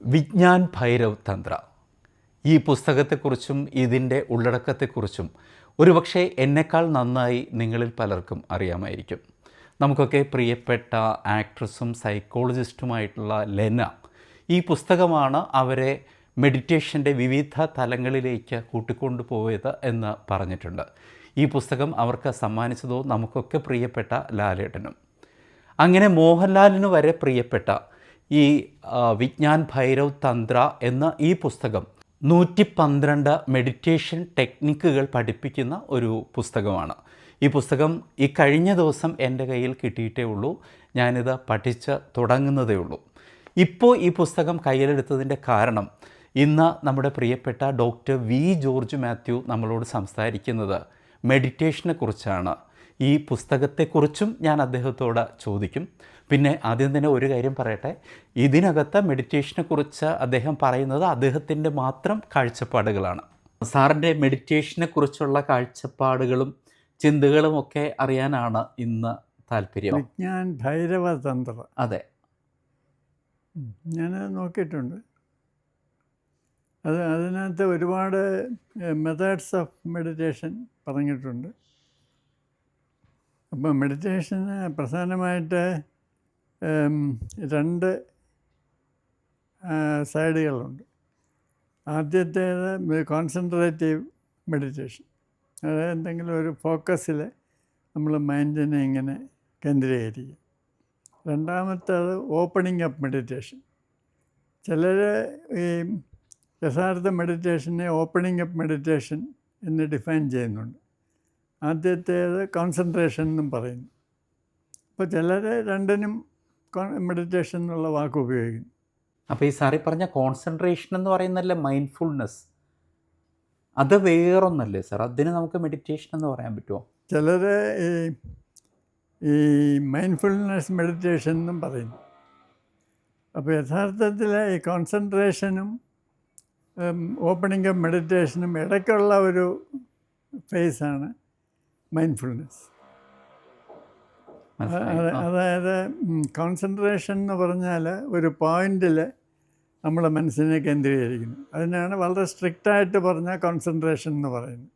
വിജ്ഞാൻ ഭൈരവ് തന്ത്ര ഈ പുസ്തകത്തെക്കുറിച്ചും ഇതിൻ്റെ ഉള്ളടക്കത്തെക്കുറിച്ചും ഒരുപക്ഷെ എന്നെക്കാൾ നന്നായി നിങ്ങളിൽ പലർക്കും അറിയാമായിരിക്കും. നമുക്കൊക്കെ പ്രിയപ്പെട്ട ആക്ട്രസും സൈക്കോളജിസ്റ്റുമായിട്ടുള്ള ലെന ഈ പുസ്തകമാണ് അവരെ മെഡിറ്റേഷൻ്റെ വിവിധ തലങ്ങളിലേക്ക് കൂട്ടിക്കൊണ്ടു പോയത് എന്ന് പറഞ്ഞിട്ടുണ്ട്. ഈ പുസ്തകം അവർക്ക് സമ്മാനിച്ചതോ നമുക്കൊക്കെ പ്രിയപ്പെട്ട ലാലേട്ടനും. അങ്ങനെ മോഹൻലാലിന് വരെ പ്രിയപ്പെട്ട ഈ വിജ്ഞാൻ ഭൈരവ് തന്ത്ര എന്ന ഈ പുസ്തകം 112 മെഡിറ്റേഷൻ ടെക്നിക്കുകൾ പഠിപ്പിക്കുന്ന ഒരു പുസ്തകമാണ്. ഈ പുസ്തകം ഈ കഴിഞ്ഞ ദിവസം എൻ്റെ കയ്യിൽ കിട്ടിയിട്ടേ ഉള്ളൂ. ഞാനിത് പഠിച്ച് തുടങ്ങുന്നതേ ഉള്ളൂ. ഇപ്പോൾ ഈ പുസ്തകം കയ്യിലെടുത്തതിൻ്റെ കാരണം ഇന്ന് നമ്മുടെ പ്രിയപ്പെട്ട ഡോക്ടർ വി ജോർജ് മാത്യു നമ്മളോട് സംസാരിക്കുന്നത് മെഡിറ്റേഷനെ കുറിച്ചാണ്. ഈ പുസ്തകത്തെക്കുറിച്ചും ഞാൻ അദ്ദേഹത്തോട് ചോദിക്കും. പിന്നെ ആദ്യം തന്നെ ഒരു കാര്യം പറയട്ടെ, ഇതിനകത്ത് മെഡിറ്റേഷനെക്കുറിച്ച് അദ്ദേഹം പറയുന്നത് അദ്ദേഹത്തിൻ്റെ മാത്രം കാഴ്ചപ്പാടുകളാണ്. സാറിൻ്റെ മെഡിറ്റേഷനെക്കുറിച്ചുള്ള കാഴ്ചപ്പാടുകളും ചിന്തകളും ഒക്കെ അറിയാനാണ് ഇന്ന് താല്പര്യം. വിജ്ഞാൻ ഭൈരവ തന്ത്ര. അതെ, ഞാൻ നോക്കിയിട്ടുണ്ട്. അതിനകത്ത് ഒരുപാട് മെത്തേഡ്സ് ഓഫ് മെഡിറ്റേഷൻ പറഞ്ഞിട്ടുണ്ട്. അപ്പോൾ മെഡിറ്റേഷന് പ്രധാനമായിട്ട് 2 സൈഡുകളുണ്ട്. ആദ്യത്തേത് കോൺസെൻട്രേറ്റീവ് മെഡിറ്റേഷൻ, അതായത് എന്തെങ്കിലും ഒരു ഫോക്കസിൽ നമ്മൾ മൈൻഡിനെ ഇങ്ങനെ കേന്ദ്രീകരിക്കുക. രണ്ടാമത്തേത് ഓപ്പണിംഗ് അപ്പ് മെഡിറ്റേഷൻ. ചിലർ ഈ യഥാർത്ഥ മെഡിറ്റേഷനെ ഓപ്പണിംഗ് അപ്പ് മെഡിറ്റേഷൻ എന്ന് ഡിഫൈൻ ചെയ്യുന്നുണ്ട്. ആദ്യത്തേത് കോൺസെൻട്രേഷൻ എന്നും പറയുന്നു. അപ്പോൾ ചിലർ രണ്ടിനും മെഡിറ്റേഷൻ എന്നുള്ള വാക്ക് ഉപയോഗിക്കുന്നു. അപ്പോൾ ഈ സാറി പറഞ്ഞ കോൺസെൻട്രേഷൻ എന്ന് പറയുന്നതല്ലേ മൈൻഡ്ഫുൾനെസ്, അത് വേറൊന്നല്ലേ സാർ? അതിന് നമുക്ക് മെഡിറ്റേഷൻ എന്ന് പറയാൻ പറ്റുമോ? ചിലർ ഈ മൈൻഡ്ഫുൾനെസ് മെഡിറ്റേഷൻ എന്നും പറയുന്നു. അപ്പോൾ യഥാർത്ഥത്തിൽ ഈ കോൺസെൻട്രേഷനും ഓപ്പണിംഗ് അപ്പ് മെഡിറ്റേഷനും ഇടയ്ക്കുള്ള ഒരു ഫേസാണ് മൈൻഡ്ഫുൾനെസ്. അതായത് കോൺസെൻട്രേഷൻ എന്ന് പറഞ്ഞാൽ ഒരു പോയിന്റിൽ നമ്മുടെ മനസ്സിനെ കേന്ദ്രീകരിക്കുന്നു. അതിനാണ് വളരെ സ്ട്രിക്റ്റായിട്ട് പറഞ്ഞാൽ കോൺസെൻട്രേഷൻ എന്ന് പറയുന്നത്.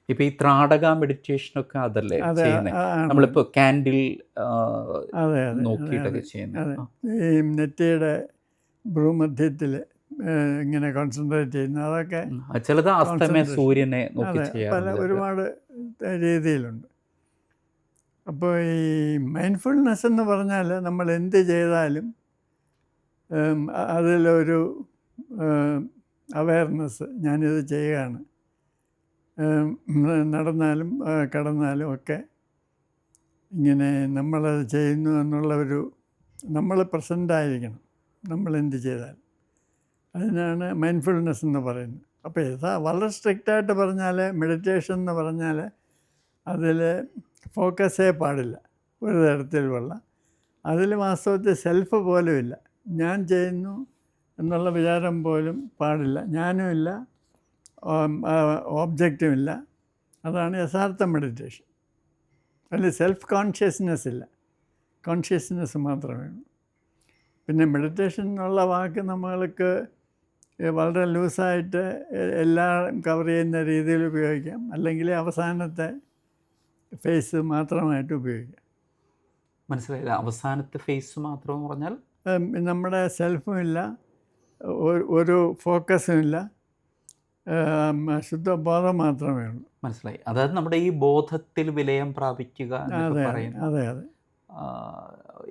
ഇപ്പോൾ ഈ ത്രാടക മെഡിറ്റേഷനൊക്കെ അതല്ലേ നമ്മളിപ്പോൾ ക്യാൻഡിൽ നോക്കിയിട്ടൊക്കെ ചെയ്യുന്നത്. ഈ നെറ്റിയുടെ ഭ്രൂമധ്യത്തിൽ ഇങ്ങനെ കോൺസെൻട്രേറ്റ് ചെയ്യുന്നു, അതൊക്കെ ചിലത് അസ്തമയ സൂര്യനെ നോക്കി പല ഒരുപാട് രീതിയിലുണ്ട്. അപ്പോൾ ഈ മൈൻഡ്ഫുൾനെസ് എന്ന് പറഞ്ഞാൽ നമ്മൾ എന്ത് ചെയ്താലും അതിലൊരു അവയർനെസ്, ഞാനിത് ചെയ്യുകയാണ്, നടന്നാലും കിടന്നാലും ഒക്കെ ഇങ്ങനെ നമ്മളത് ചെയ്യുന്നു എന്നുള്ള ഒരു, നമ്മൾ പ്രസൻ്റായിരിക്കണം നമ്മളെന്ത് ചെയ്താലും. അതിനാണ് മൈൻഡ്ഫുൾനെസ് എന്ന് പറയുന്നത്. അപ്പോൾ വളരെ സ്ട്രിക്റ്റായിട്ട് പറഞ്ഞാൽ മെഡിറ്റേഷൻ എന്ന് പറഞ്ഞാൽ അതിൽ ഫോക്കസേ പാടില്ല ഒരു തരത്തിലുള്ള. അതിൽ വാസ്തവത്തിൽ സെൽഫ് പോലും ഇല്ല, ഞാൻ ചെയ്യുന്നു എന്നുള്ള വിചാരം പോലും പാടില്ല, ഞാനും ഇല്ല, ഓബ്ജക്റ്റും ഇല്ല. അതാണ് യഥാർത്ഥ മെഡിറ്റേഷൻ. അതിൽ സെൽഫ് കോൺഷ്യസ്നെസ് ഇല്ല, കോൺഷ്യസ്നെസ് മാത്രമേ ഉള്ളൂ. പിന്നെ മെഡിറ്റേഷൻ എന്നുള്ള വാക്ക് നമ്മൾക്ക് വളരെ ലൂസായിട്ട് എല്ലാം കവർ ചെയ്യുന്ന രീതിയിൽ ഉപയോഗിക്കാം, അല്ലെങ്കിൽ അവസാനത്തെ ഫേസ് മാത്രമായിട്ട് ഉപയോഗിക്കാം. മനസ്സിലായില്ല, അവസാനത്തെ ഫേസ് മാത്രം പറഞ്ഞാൽ നമ്മുടെ സെൽഫും ഇല്ല, ഒരു ഫോക്കസും ഇല്ല, ശുദ്ധബോധം മാത്രമേ ഉള്ളൂ. മനസ്സിലായി. അതായത് നമ്മുടെ ഈ ബോധത്തിൽ വിലയം പ്രാപിക്കുക എന്നൊക്കെ പറയുന്നത്. അതെ അതെ,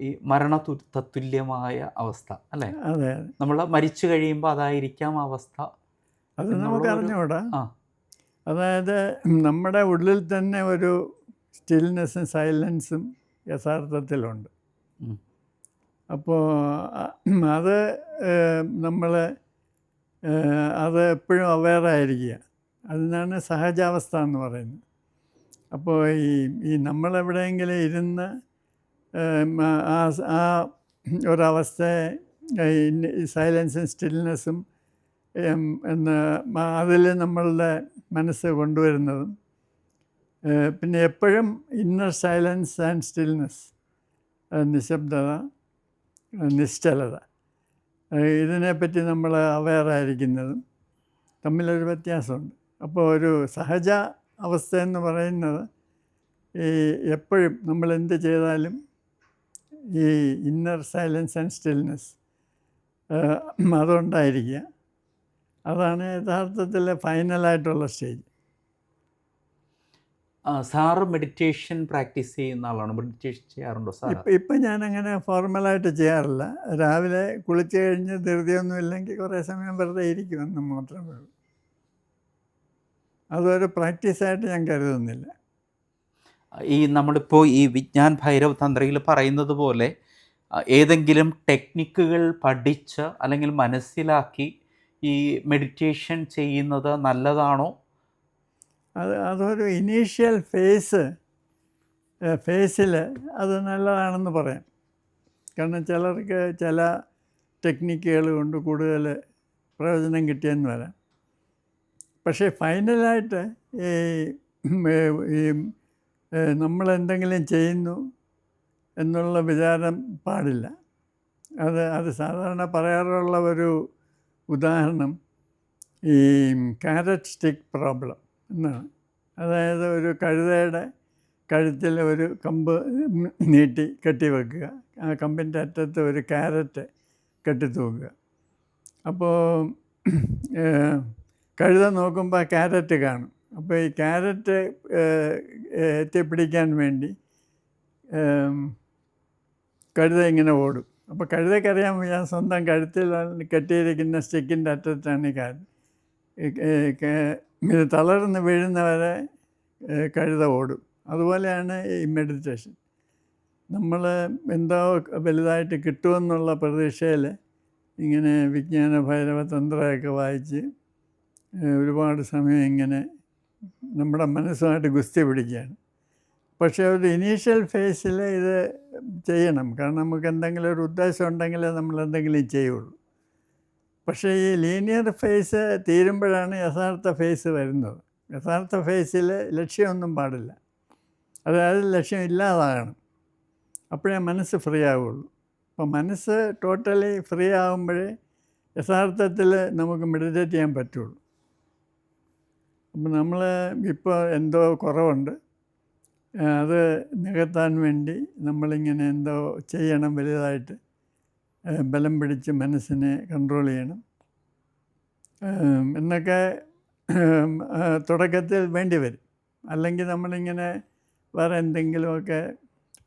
ഈ മരണ തത്തുല്യമായ അവസ്ഥ അല്ലേ? അതെ, നമ്മൾ മരിച്ചു കഴിയുമ്പോൾ അതായിരിക്കാം അവസ്ഥ. അത് നമുക്ക് അറിഞ്ഞുകൂടാ. അതായത് നമ്മുടെ ഉള്ളിൽ തന്നെ ഒരു സ്റ്റിൽനെസ്സും സൈലൻസും യഥാർത്ഥത്തിലുണ്ട്. അപ്പോൾ അത് നമ്മൾ അത് എപ്പോഴും അവെയറായിരിക്കുക, അതിനാണ് സഹജാവസ്ഥ എന്ന് പറയുന്നത്. അപ്പോൾ ഈ നമ്മളെവിടെയെങ്കിലും ഇരുന്ന് ആ ഒരവസ്ഥയെ സൈലൻസും സ്റ്റിൽനെസ്സും എന്ന് അതിൽ നമ്മളുടെ മനസ്സ് കൊണ്ടുവരുന്നതും, പിന്നെ എപ്പോഴും ഇന്നർ സൈലൻസ് ആൻഡ് സ്റ്റിൽനെസ്, നിശബ്ദത, നിശ്ചലത, ഇതിനെപ്പറ്റി നമ്മൾ അവെയറായിരിക്കുന്നതും തമ്മിലൊരു വ്യത്യാസമുണ്ട്. അപ്പോൾ ഒരു സഹജ അവസ്ഥയെന്ന് പറയുന്നത് ഈ എപ്പോഴും നമ്മൾ എന്ത് ചെയ്താലും ഈ ഇന്നർ സൈലൻസ് ആൻഡ് സ്റ്റിൽനെസ് അതുണ്ടായിരിക്കുക. അതാണ് യഥാർത്ഥത്തിൽ ഫൈനലായിട്ടുള്ള സ്റ്റേജ്. സാറ് മെഡിറ്റേഷൻ പ്രാക്ടീസ് ചെയ്യുന്ന ആളാണ്. മെഡിറ്റേഷൻ ചെയ്യാറുണ്ടോ സാർ? ഇപ്പം ഞാനങ്ങനെ ഫോർമലായിട്ട് ചെയ്യാറില്ല. രാവിലെ കുളിച്ച് കഴിഞ്ഞ് ധൃതിയൊന്നും ഇല്ലെങ്കിൽ കുറേ സമയം വെറുതെ ഇരിക്കുമെന്ന് മാത്രമേ ഉള്ളൂ. അതൊരു പ്രാക്ടീസായിട്ട് ഞാൻ കരുതുന്നില്ല. ഈ നമ്മളിപ്പോൾ ഈ വിജ്ഞാൻ ഭൈരവ് തന്ത്രയിൽ പറയുന്നത് പോലെ ഏതെങ്കിലും ടെക്നിക്കുകൾ പഠിച്ച് അല്ലെങ്കിൽ മനസ്സിലാക്കി ഈ മെഡിറ്റേഷൻ ചെയ്യുന്നത് നല്ലതാണോ? അതൊരു ഇനീഷ്യൽ ഫേസിൽ അത് നല്ലതാണെന്ന് പറയാം. കാരണം ചിലർക്ക് ചില ടെക്നിക്കുകൾ കൊണ്ട് കൂടുതൽ പ്രയോജനം കിട്ടിയെന്ന് വരാം. പക്ഷേ ഫൈനലായിട്ട് ഈ നമ്മളെന്തെങ്കിലും ചെയ്യുന്നു എന്നുള്ള വിചാരം പാടില്ല. അത് സാധാരണ പറയാറുള്ള ഒരു ഉദാഹരണം ഈ കാരറ്റ് സ്റ്റിക്ക് പ്രോബ്ലം എന്നാണ്. അതായത് ഒരു കഴുതയുടെ കഴുത്തിൽ ഒരു കമ്പ് നീട്ടി കെട്ടി വെക്കുക, ആ കമ്പിൻ്റെ അറ്റത്ത് ഒരു ക്യാരറ്റ് കെട്ടി തൂക്കുക. അപ്പോൾ കഴുത നോക്കുമ്പോൾ ആ ക്യാരറ്റ് കാണും. അപ്പോൾ ഈ ക്യാരറ്റ് എത്തിപ്പിടിക്കാൻ വേണ്ടി കഴുത ഇങ്ങനെ ഓടും. അപ്പോൾ കഴുതയ്ക്കറിയാൻ ഞാൻ സ്വന്തം കഴുത്തിൽ കെട്ടിയിരിക്കുന്ന സ്റ്റിക്കിൻ്റെ അറ്റത്താണ് ഈ കാര്യം. ഇത് തളർന്ന് വീഴുന്നവരെ കഴുത ഓടും. അതുപോലെയാണ് ഈ മെഡിറ്റേഷൻ. നമ്മൾ എന്തോ വലുതായിട്ട് കിട്ടുമെന്നുള്ള പ്രതീക്ഷയിൽ ഇങ്ങനെ വിജ്ഞാന ഭൈരവ തന്ത്രമൊക്കെ വായിച്ച് ഒരുപാട് സമയം ഇങ്ങനെ നമ്മുടെ മനസ്സുമായിട്ട് ഗുസ്തി പിടിക്കുകയാണ്. പക്ഷേ ഒരു ഇനീഷ്യൽ ഫേസിൽ ഇത് ചെയ്യണം. കാരണം നമുക്ക് എന്തെങ്കിലും ഒരു ഉദ്ദേശം ഉണ്ടെങ്കിലേ നമ്മൾ എന്തെങ്കിലും ചെയ്യുള്ളൂ. പക്ഷേ ഈ ലീനിയർ ഫേസ് തീരുമ്പോഴാണ് യഥാർത്ഥ ഫേസ് വരുന്നത്. യഥാർത്ഥ ഫേസിൽ ലക്ഷ്യമൊന്നും പാടില്ല. അതായത് ലക്ഷ്യം ഇല്ലാതാകണം. അപ്പോഴേ മനസ്സ് ഫ്രീ ആവുള്ളൂ. അപ്പോൾ മനസ്സ് ടോട്ടലി ഫ്രീ ആകുമ്പോഴേ യഥാർത്ഥത്തിൽ നമുക്ക് മെഡിറ്റേറ്റ് ചെയ്യാൻ പറ്റുള്ളൂ. അപ്പം നമ്മൾ ഇപ്പോൾ എന്തോ കുറവുണ്ട്, അത് നികത്താൻ വേണ്ടി നമ്മളിങ്ങനെ എന്തോ ചെയ്യണം, വലുതായിട്ട് ബലം പിടിച്ച് മനസ്സിനെ കൺട്രോൾ ചെയ്യണം എന്നൊക്കെ തുടക്കത്തിൽ വേണ്ടി വരും. അല്ലെങ്കിൽ നമ്മളിങ്ങനെ വേറെ എന്തെങ്കിലുമൊക്കെ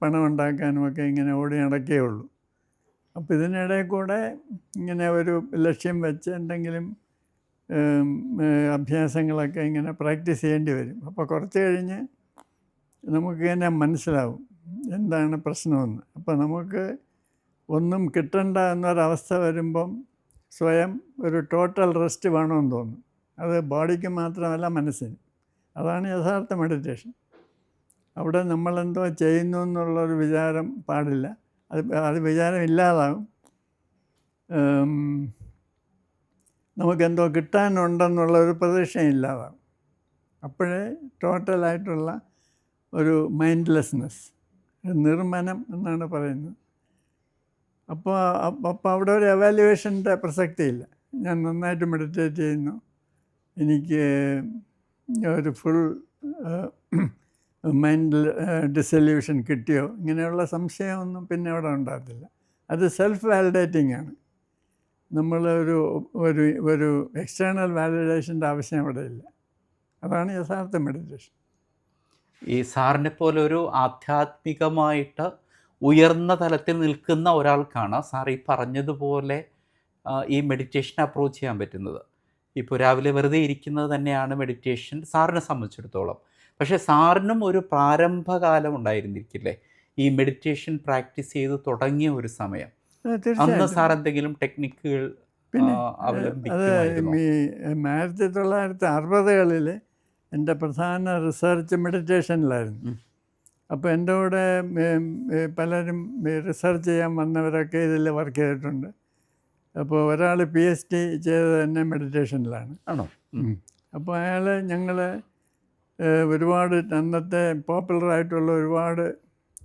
പണം ഉണ്ടാക്കാനുമൊക്കെ ഇങ്ങനെ ഓടി നടക്കേ ഉള്ളൂ. അപ്പോൾ ഇതിനിടയിൽ കൂടെ ഇങ്ങനെ ഒരു ലക്ഷ്യം വെച്ച് എന്തെങ്കിലും അഭ്യാസങ്ങളൊക്കെ ഇങ്ങനെ പ്രാക്ടീസ് ചെയ്യേണ്ടി വരും. അപ്പോൾ കുറച്ച് കഴിഞ്ഞ് നമുക്ക് തന്നെ മനസ്സിലാവും എന്താണ് പ്രശ്നമെന്ന്. അപ്പോൾ നമുക്ക് ഒന്നും കിട്ടണ്ട എന്നൊരവസ്ഥ വരുമ്പം സ്വയം ഒരു ടോട്ടൽ റെസ്റ്റ് വേണമെന്ന് തോന്നും. അത് ബോഡിക്ക് മാത്രമല്ല മനസ്സിന്. അതാണ് യഥാർത്ഥ മെഡിറ്റേഷൻ. അവിടെ നമ്മളെന്തോ ചെയ്യുന്നു എന്നുള്ളൊരു വിചാരം പാടില്ല. അത് വിചാരം ഇല്ലാതാകും. നമുക്കെന്തോ കിട്ടാനുണ്ടെന്നുള്ള ഒരു പ്രതീക്ഷയും ഇല്ലാതാകും. അപ്പോഴേ ടോട്ടലായിട്ടുള്ള ഒരു മൈൻഡ്ലെസ്നെസ്, നിർമ്മനം എന്നാണ് പറയുന്നത്. അപ്പോൾ അവിടെ ഒരു എവാലുവേഷൻ്റെ പ്രസക്തിയില്ല. ഞാൻ നന്നായിട്ട് മെഡിറ്റേറ്റ് ചെയ്യുന്നു, എനിക്ക് ഒരു ഫുൾ മൈൻഡ് ഡിസൊല്യൂഷൻ കിട്ടിയോ, ഇങ്ങനെയുള്ള സംശയമൊന്നും പിന്നെ അവിടെ ഉണ്ടാകത്തില്ല. അത് സെൽഫ് വാലിഡേറ്റിംഗ് ആണ്. നമ്മൾ ഒരു എക്സ്റ്റേണൽ വാലിഡേഷൻ്റെ ആവശ്യം അവിടെ ഇല്ല. അതാണ് യഥാർത്ഥ മെഡിറ്റേഷൻ. ഈ സാറിനെ പോലെ ഒരു ആധ്യാത്മികമായിട്ട് ഉയർന്ന തലത്തിൽ നിൽക്കുന്ന ഒരാൾക്കാണ് സാർ ഈ പറഞ്ഞതുപോലെ ഈ മെഡിറ്റേഷൻ അപ്രോച്ച് ചെയ്യാൻ പറ്റുന്നത്. ഇപ്പോൾ രാവിലെ വെറുതെ ഇരിക്കുന്നത് തന്നെയാണ് മെഡിറ്റേഷൻ സാറിനെ സംബന്ധിച്ചിടത്തോളം. പക്ഷേ സാറിനും ഒരു പ്രാരംഭകാലം ഉണ്ടായിരുന്നിരിക്കില്ലേ ഈ മെഡിറ്റേഷൻ പ്രാക്ടീസ് ചെയ്ത് തുടങ്ങിയ ഒരു സമയം? അന്ന് സാർ എന്തെങ്കിലും ടെക്നിക്കുകൾ അവലംബിക്കുമായിരുന്നോ? ഈ 1960-കളിൽ എൻ്റെ പ്രധാന റിസർച്ച് മെഡിറ്റേഷനിലായിരുന്നു. അപ്പോൾ എൻ്റെ കൂടെ പലരും റിസർച്ച് ചെയ്യാൻ വന്നവരൊക്കെ ഇതിൽ വർക്ക് ചെയ്തിട്ടുണ്ട്. അപ്പോൾ ഒരാൾ PhD ചെയ്തത് തന്നെ മെഡിറ്റേഷനിലാണ്. ആണോ? അപ്പോൾ അയാൾ ഞങ്ങൾ ഒരുപാട് അന്നത്തെ പോപ്പുലറായിട്ടുള്ള ഒരുപാട്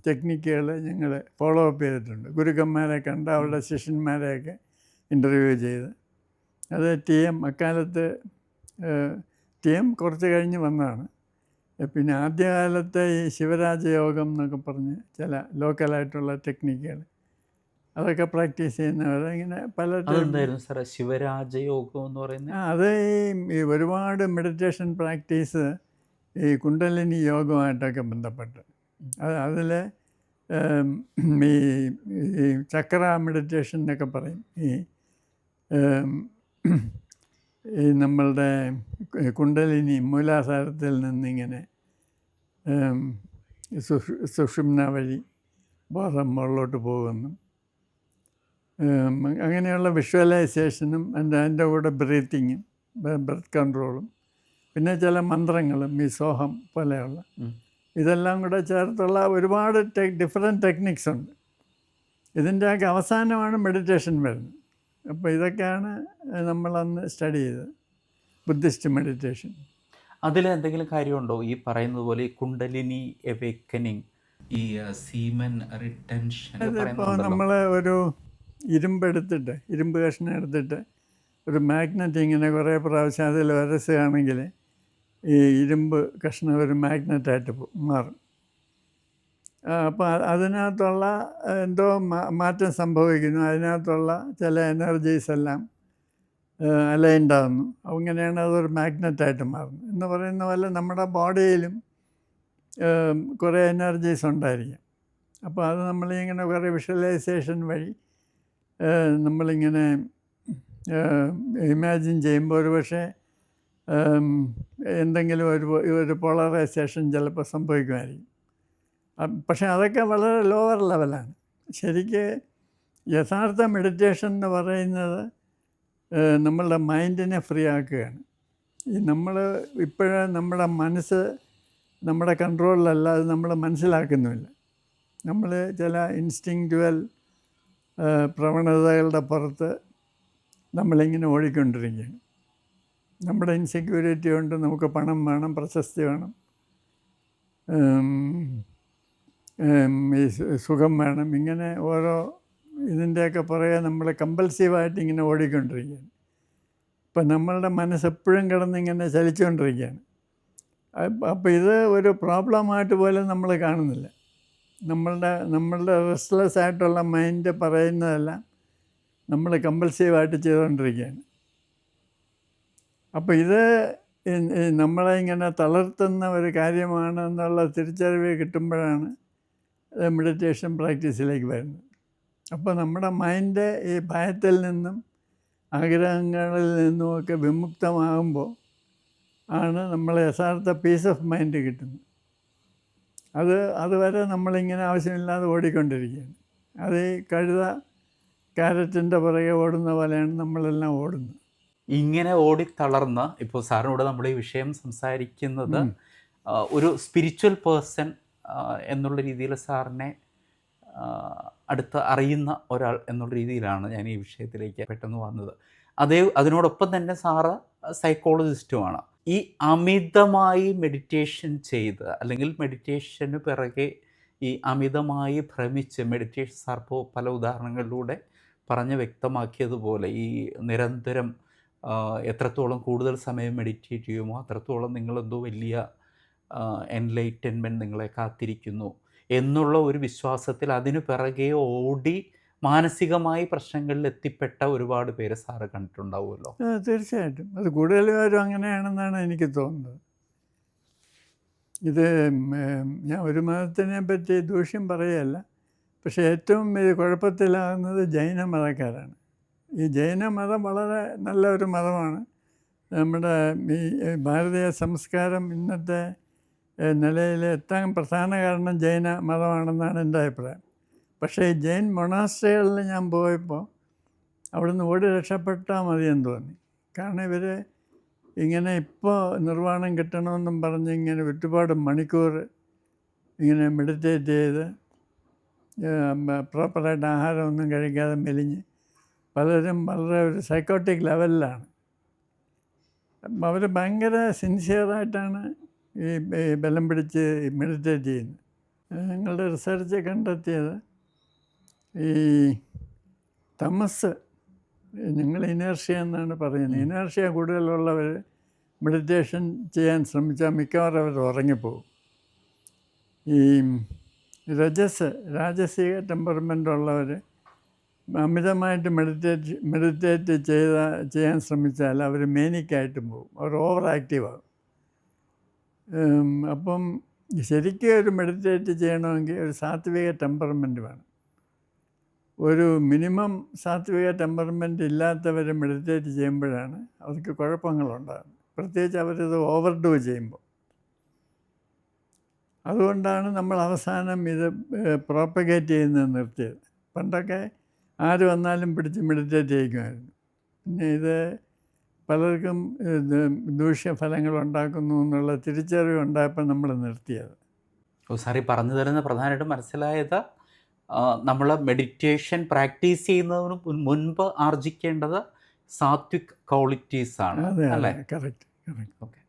ടെക്നിക്കുകൾ ഞങ്ങൾ ഫോളോ അപ്പ് ചെയ്തിട്ടുണ്ട്. ഗുരുക്കന്മാരെ കണ്ട് അവരുടെ ശിഷ്യന്മാരെയൊക്കെ ഇൻ്റർവ്യൂ ചെയ്ത്. അത് TM അക്കാലത്ത് TM കുറച്ച് കഴിഞ്ഞ് വന്നതാണ്. പിന്നെ ആദ്യകാലത്തെ ഈ ശിവരാജയോഗം എന്നൊക്കെ പറഞ്ഞ് ചില ലോക്കലായിട്ടുള്ള ടെക്നിക്കുകൾ അതൊക്കെ പ്രാക്ടീസ് ചെയ്യുന്നവർ ഇങ്ങനെ പല അതെന്തായിരുന്നു സാറേ ശിവരാജയോഗം എന്ന് പറയുന്നത്? അത് ഈ ഒരുപാട് മെഡിറ്റേഷൻ പ്രാക്ടീസ് ഈ കുണ്ടലിനി യോഗമായിട്ടൊക്കെ ബന്ധപ്പെട്ട് അതിൽ ഈ ഈ ചക്ര മെഡിറ്റേഷൻ എന്നൊക്കെ പറയും. ഈ നമ്മളുടെ കുണ്ടലിനി മൂലാധാരത്തിൽ നിന്നിങ്ങനെ സുഷുമ്ന വഴി ബോധം മുകളിലോട്ട് പോകുന്നു. അങ്ങനെയുള്ള വിഷ്വലൈസേഷനും അതിൻ്റെ കൂടെ ബ്രീത്തിങ്ങും ബ്രെത്ത് കൺട്രോളും പിന്നെ ചില മന്ത്രങ്ങളും ഈ സോഹം പോലെയുള്ള ഇതെല്ലാം കൂടെ ചേർത്തുള്ള ഒരുപാട് ഡിഫറെൻറ്റ് ടെക്നിക്സ് ഉണ്ട്. ഇതിൻ്റെയൊക്കെ അവസാനമാണ് മെഡിറ്റേഷൻ വരുന്നത്. അപ്പോൾ ഇതൊക്കെയാണ് നമ്മളന്ന് സ്റ്റഡി ചെയ്തത്, ബുദ്ധിസ്റ്റ് മെഡിറ്റേഷൻ. അതിൽ എന്തെങ്കിലും കാര്യമുണ്ടോ ഈ പറയുന്നത് പോലെ ഈ കുണ്ടലിനി എവേക്കനിങ്, ഈ സീമൻ റിട്ടൻഷൻ? അതിപ്പോൾ നമ്മൾ ഒരു ഇരുമ്പ് കഷ്ണം എടുത്തിട്ട് ഒരു മാഗ്നറ്റ് ഇങ്ങനെ കുറേ പ്രാവശ്യം അതിൽ വരസുകയാണെങ്കിൽ ഈ ഇരുമ്പ് കഷ്ണം ഒരു മാഗ്നറ്റായിട്ട് മാറും. അപ്പോൾ അതിനകത്തുള്ള എന്തോ മാറ്റം സംഭവിക്കുന്നു, അതിനകത്തുള്ള ചില എനർജീസ് എല്ലാം അലൈൻഡ് ആകുന്നു. അങ്ങനെയാണ് അതൊരു മാഗ്നറ്റായിട്ട് മാറുന്നത് എന്ന് പറയുന്ന പോലെ നമ്മുടെ ബോഡിയിലും കുറേ എനർജീസ് ഉണ്ടായിരിക്കും. അപ്പോൾ അത് നമ്മളിങ്ങനെ കുറേ വിഷ്വലൈസേഷൻ വഴി നമ്മളിങ്ങനെ ഇമാജിൻ ചെയ്യുമ്പോൾ ഒരു പക്ഷേ എന്തെങ്കിലും ഒരു പോളറൈസേഷൻ ചിലപ്പോൾ സംഭവിക്കുമായിരിക്കും. പക്ഷേ അതൊക്കെ വളരെ ലോവർ ലെവലാണ്. ശരിക്ക് യഥാർത്ഥ മെഡിറ്റേഷൻ എന്ന് പറയുന്നത് നമ്മളുടെ മൈൻഡിനെ ഫ്രീ ആക്കുകയാണ്. ഈ നമ്മൾ ഇപ്പോഴേ നമ്മുടെ മനസ്സ് നമ്മുടെ കൺട്രോളിലല്ല, അത് നമ്മൾ മനസ്സിലാക്കുന്നുമില്ല. നമ്മൾ ചില ഇൻസ്റ്റിങ്ക്റ്റുവൽ പ്രവണതകളുടെ പുറത്ത് നമ്മളിങ്ങനെ ഓടിക്കൊണ്ടിരിക്കുകയാണ്. നമ്മുടെ ഇൻസെക്യൂരിറ്റി കൊണ്ട് നമുക്ക് പണം വേണം, പ്രശസ്തി വേണം, ഈ സുഖം വേണം, ഇങ്ങനെ ഓരോ ഇതിൻ്റെയൊക്കെ പുറകെ നമ്മൾ കമ്പൽസീവായിട്ട് ഇങ്ങനെ ഓടിക്കൊണ്ടിരിക്കുകയാണ്. ഇപ്പം നമ്മളുടെ മനസ്സെപ്പോഴും കിടന്നിങ്ങനെ ചലിച്ചുകൊണ്ടിരിക്കുകയാണ്. അപ്പോൾ ഇത് ഒരു പ്രോബ്ലമായിട്ട് പോലും നമ്മൾ കാണുന്നില്ല. നമ്മളുടെ റെസ്റ്റ്ലെസ് ആയിട്ടുള്ള മൈൻഡ് പറയുന്നതെല്ലാം നമ്മൾ കമ്പൽസീവായിട്ട് ചെയ്തുകൊണ്ടിരിക്കുകയാണ്. അപ്പോൾ ഇത് നമ്മളെ ഇങ്ങനെ തളർത്തുന്ന ഒരു കാര്യമാണ് എന്നുള്ള തിരിച്ചറിവ് കിട്ടുമ്പോഴാണ് മെഡിറ്റേഷൻ പ്രാക്ടീസിലേക്ക് വരുന്നത്. അപ്പോൾ നമ്മുടെ മൈൻഡ് ഈ ഭയത്തിൽ നിന്നും ആഗ്രഹങ്ങളിൽ നിന്നുമൊക്കെ വിമുക്തമാകുമ്പോൾ ആണ് നമ്മൾ യഥാർത്ഥ പീസ് ഓഫ് മൈൻഡ് കിട്ടുന്നത്. അതുവരെ നമ്മളിങ്ങനെ ആവശ്യമില്ലാതെ ഓടിക്കൊണ്ടിരിക്കുകയാണ്. അത് ഈ ക്യാരറ്റിൻ്റെ പുറകെ ഓടുന്ന പോലെയാണ് നമ്മളെല്ലാം ഓടുന്നത്. ഇങ്ങനെ ഓടിത്തളർന്ന് ഇപ്പോൾ സാറിനോട് നമ്മൾ ഈ വിഷയം സംസാരിക്കുന്നത് ഒരു സ്പിരിച്വൽ പേഴ്സൺ എന്നുള്ള രീതിയിൽ സാറിനെ അടുത്ത് അറിയുന്ന ഒരാൾ എന്നുള്ള രീതിയിലാണ് ഞാൻ ഈ വിഷയത്തിലേക്ക് പെട്ടെന്ന് വന്നത്. അതിനോടൊപ്പം തന്നെ സാറ് സൈക്കോളജിസ്റ്റുമാണ്. ഈ അമിതമായി മെഡിറ്റേഷൻ ചെയ്ത് അല്ലെങ്കിൽ മെഡിറ്റേഷന് പിറകെ ഈ അമിതമായി ഭ്രമിച്ച് മെഡിറ്റേഷൻ സാർ ഇപ്പോൾ പല ഉദാഹരണങ്ങളിലൂടെ പറഞ്ഞ് വ്യക്തമാക്കിയതുപോലെ ഈ നിരന്തരം എത്രത്തോളം കൂടുതൽ സമയം മെഡിറ്റേറ്റ് ചെയ്യുമോ അത്രത്തോളം നിങ്ങളെന്തോ വലിയ എൻലൈറ്റൻമെൻറ്റ് നിങ്ങളെ കാത്തിരിക്കുന്നു എന്നുള്ള ഒരു വിശ്വാസത്തിൽ അതിനു പിറകെ ഓടി മാനസികമായി പ്രശ്നങ്ങളിൽ എത്തിപ്പെട്ട ഒരുപാട് പേര് സാറ് കണ്ടിട്ടുണ്ടാവുമല്ലോ. തീർച്ചയായിട്ടും അത് കൂടുതൽ പേരും അങ്ങനെയാണെന്നാണ് എനിക്ക് തോന്നുന്നത്. ഇത് ഞാൻ ഒരു മതത്തിനെ പറ്റി ദൂഷ്യം പറയുകയല്ല, പക്ഷേ ഏറ്റവും ഇത് കുഴപ്പത്തിലാകുന്നത് ജൈന മതക്കാരാണ്. ഈ ജൈന മതം വളരെ നല്ല ഒരു മതമാണ്. നമ്മുടെ ഈ ഭാരതീയ സംസ്കാരം ഇന്നത്തെ നിലയിൽ എത്താൻ പ്രധാന കാരണം ജൈന മതമാണെന്നാണ് എൻ്റെ അഭിപ്രായം. പക്ഷേ ഈ ജൈൻ മൊണാസ്ട്രികളിൽ ഞാൻ പോയപ്പോൾ അവിടുന്ന് ഓടി രക്ഷപ്പെട്ടാൽ മതിയെന്ന് തോന്നി. കാരണം ഇവർ ഇങ്ങനെ ഇപ്പോൾ നിർവ്വാണം കിട്ടണമെന്നും പറഞ്ഞ് ഇങ്ങനെ ഒരുപാട് മണിക്കൂർ ഇങ്ങനെ മെഡിറ്റേറ്റ് ചെയ്ത് പ്രോപ്പറായിട്ട് ആഹാരമൊന്നും കഴിക്കാതെ മെലിഞ്ഞ് പലരും വളരെ ഒരു സൈക്കോട്ടിക് ലെവലിലാണ്. അവർ ഭയങ്കര സിൻസിയറായിട്ടാണ് ഈ ബലം പിടിച്ച് മെഡിറ്റേറ്റ് ചെയ്യുന്നത്. ഞങ്ങളുടെ റിസർച്ച് കണ്ടെത്തിയത് ഈ തമസ് ഞങ്ങൾ ഇനേർഷ്യ എന്നാണ് പറയുന്നത്. ഇനേർഷ്യ കൂടുതലുള്ളവർ മെഡിറ്റേഷൻ ചെയ്യാൻ ശ്രമിച്ചാൽ മിക്കവാറും അവർ ഉറങ്ങിപ്പോകും. ഈ രാജസിക ടെമ്പർമെൻ്റ് ഉള്ളവർ അമിതമായിട്ട് മെഡിറ്റേറ്റ് ചെയ്യാൻ ശ്രമിച്ചാൽ അവർ മേനിക്കായിട്ടും പോകും, അവർ ഓവർ ആക്റ്റീവാകും. അപ്പം ശരിക്കും ഒരു മെഡിറ്റേറ്റ് ചെയ്യണമെങ്കിൽ ഒരു സാത്വിക ടെമ്പർമെൻറ്റ് വേണം. ഒരു മിനിമം സാത്വിക ടെമ്പർമെൻറ്റ് ഇല്ലാത്തവർ മെഡിറ്റേറ്റ് ചെയ്യുമ്പോഴാണ് അവർക്ക് കുഴപ്പങ്ങളുണ്ടാകുന്നത്, പ്രത്യേകിച്ച് അവരിത് ഓവർഡു ചെയ്യുമ്പോൾ. അതുകൊണ്ടാണ് നമ്മൾ അവസാനം ഇത് പ്രോപ്പഗേറ്റ് ചെയ്യുന്നത് നിർത്തിയത്. പണ്ടൊക്കെ ആര് വന്നാലും പിടിച്ച് മെഡിറ്റേറ്റ് ചെയ്യിക്കുമായിരുന്നു. പിന്നെ ഇത് പലർക്കും ദൂഷ്യഫലങ്ങൾ ഉണ്ടാക്കുന്നു എന്നുള്ള തിരിച്ചറിവ് ഉണ്ടായപ്പോൾ നമ്മൾ നിർത്തിയത്. സാറി പറഞ്ഞു തരുന്ന പ്രധാനമായിട്ടും മനസ്സിലായത് നമ്മൾ മെഡിറ്റേഷൻ പ്രാക്ടീസ് ചെയ്യുന്നതിന് മുൻപ് ആർജിക്കേണ്ടത് സാത്വിക് ക്വാളിറ്റീസാണ്. അതെ, അല്ലേ? കറക്റ്റ്. ഓക്കെ.